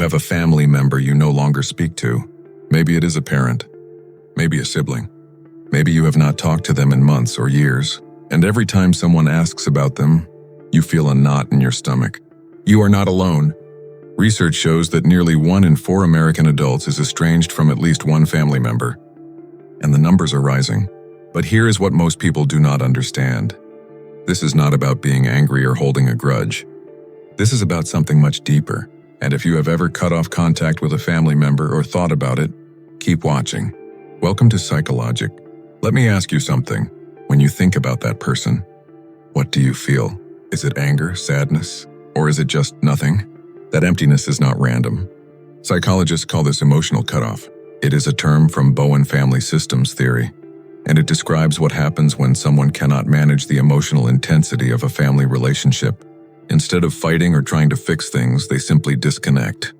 have a family member you no longer speak to. Maybe it is a parent, maybe a sibling. Maybe you have not talked to them in months or years, and every time someone asks about them, you feel a knot in your stomach. You are not alone. Research shows that nearly 1 in 4 American adults is estranged from at least one family member, and the numbers are rising. But here is what most people do not understand. This is not about being angry or holding a grudge. This is about something much deeper, and if you have ever cut off contact with a family member or thought about it, keep watching. Welcome to Psychologic. Let me ask you something. When you think about that person, what do you feel? Is it anger, sadness, or is it just nothing? That emptiness is not random. Psychologists call this emotional cutoff. It is a term from Bowen Family Systems Theory, and it describes what happens when someone cannot manage the emotional intensity of a family relationship. Instead of fighting or trying to fix things, they simply disconnect.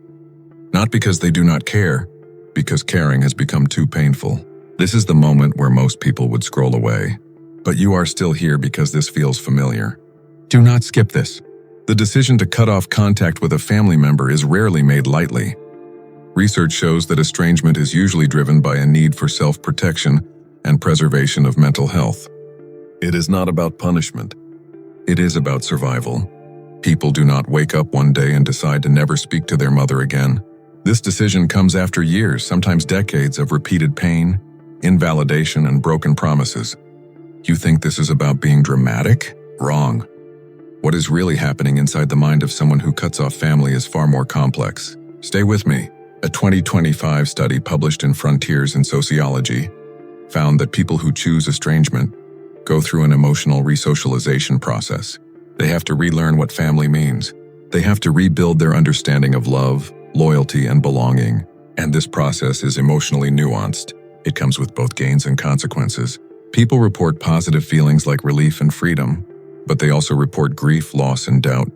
Not because they do not care, because caring has become too painful. This is the moment where most people would scroll away. But you are still here because this feels familiar. Do not skip this. The decision to cut off contact with a family member is rarely made lightly. Research shows that estrangement is usually driven by a need for self-protection and preservation of mental health. It is not about punishment. It is about survival. People do not wake up one day and decide to never speak to their mother again. This decision comes after years, sometimes decades, of repeated pain, invalidation, and broken promises. You think this is about being dramatic? Wrong. What is really happening inside the mind of someone who cuts off family is far more complex. Stay with me. A 2025 study published in Frontiers in Sociology found that people who choose estrangement go through an emotional resocialization process. They have to relearn what family means. They have to rebuild their understanding of love, loyalty, and belonging. And this process is emotionally nuanced. It comes with both gains and consequences. People report positive feelings like relief and freedom, but they also report grief, loss, and doubt.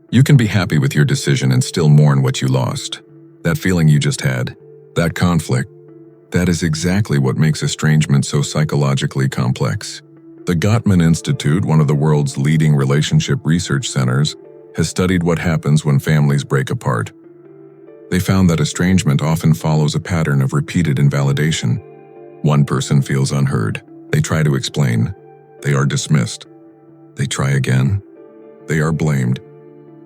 You can be happy with your decision and still mourn what you lost. That feeling you just had, that conflict, that is exactly what makes estrangement so psychologically complex. The Gottman Institute, one of the world's leading relationship research centers, has studied what happens when families break apart. They found that estrangement often follows a pattern of repeated invalidation. One person feels unheard. They try to explain. They are dismissed. They try again. They are blamed.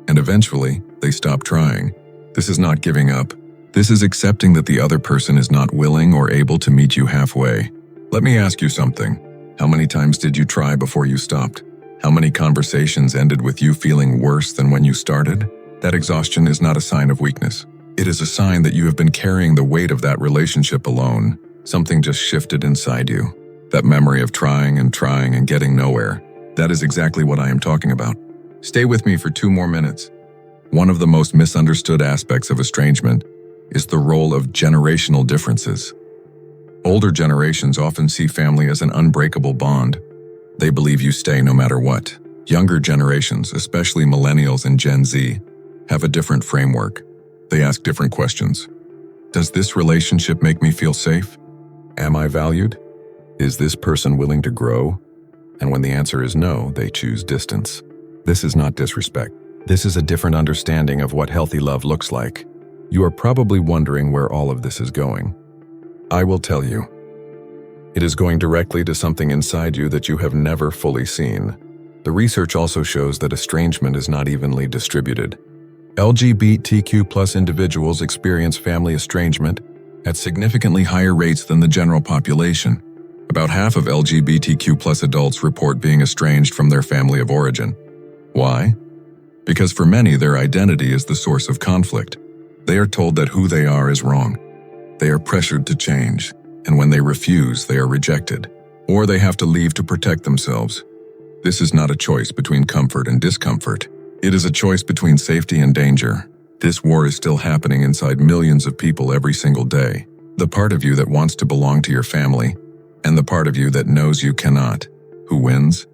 And eventually, they stop trying. This is not giving up. This is accepting that the other person is not willing or able to meet you halfway. Let me ask you something. How many times did you try before you stopped? How many conversations ended with you feeling worse than when you started? That exhaustion is not a sign of weakness. It is a sign that you have been carrying the weight of that relationship alone. Something just shifted inside you. That memory of trying and getting nowhere. That is exactly what I am talking about. Stay with me for 2 more minutes. One of the most misunderstood aspects of estrangement is the role of generational differences. Older generations often see family as an unbreakable bond. They believe you stay no matter what. Younger generations, especially millennials and Gen Z, have a different framework. They ask different questions. Does this relationship make me feel safe? Am I valued? Is this person willing to grow? And when the answer is no, they choose distance. This is not disrespect. This is a different understanding of what healthy love looks like. You are probably wondering where all of this is going. I will tell you. It is going directly to something inside you that you have never fully seen. The research also shows that estrangement is not evenly distributed. LGBTQ+ individuals experience family estrangement at significantly higher rates than the general population. About half of LGBTQ+ adults report being estranged from their family of origin. Why? Because for many, their identity is the source of conflict. They are told that who they are is wrong. They are pressured to change, and when they refuse, they are rejected, or they have to leave to protect themselves. This is not a choice between comfort and discomfort. It is a choice between safety and danger. This war is still happening inside millions of people every single day. The part of you that wants to belong to your family, and the part of you that knows you cannot. Who wins?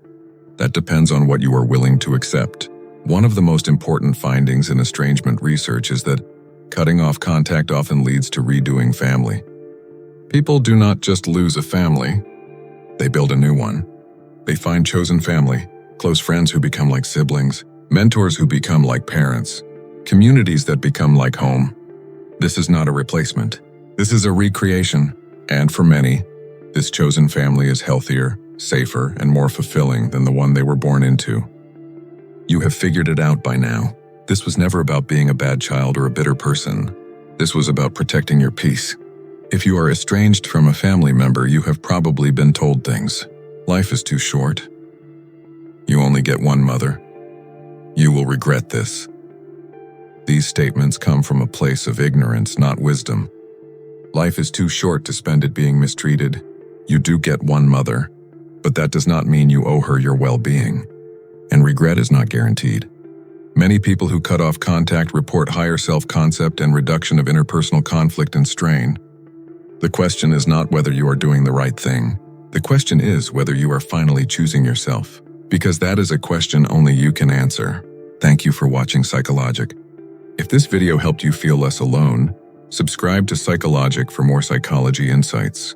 That depends on what you are willing to accept. One of the most important findings in estrangement research is that cutting off contact often leads to redoing family. People do not just lose a family, they build a new one. They find chosen family, close friends who become like siblings, mentors who become like parents, communities that become like home. This is not a replacement. This is a recreation, and for many, this chosen family is healthier, safer, and more fulfilling than the one they were born into. You have figured it out by now. This was never about being a bad child or a bitter person. This was about protecting your peace. If you are estranged from a family member, you have probably been told things. Life is too short. You only get one mother. You will regret this. These statements come from a place of ignorance, not wisdom. Life is too short to spend it being mistreated. You do get one mother, but that does not mean you owe her your well-being. And regret is not guaranteed. Many people who cut off contact report higher self-concept and reduction of interpersonal conflict and strain. The question is not whether you are doing the right thing. The question is whether you are finally choosing yourself, because that is a question only you can answer. Thank you for watching Psychologic. If this video helped you feel less alone, subscribe to Psychologic for more psychology insights.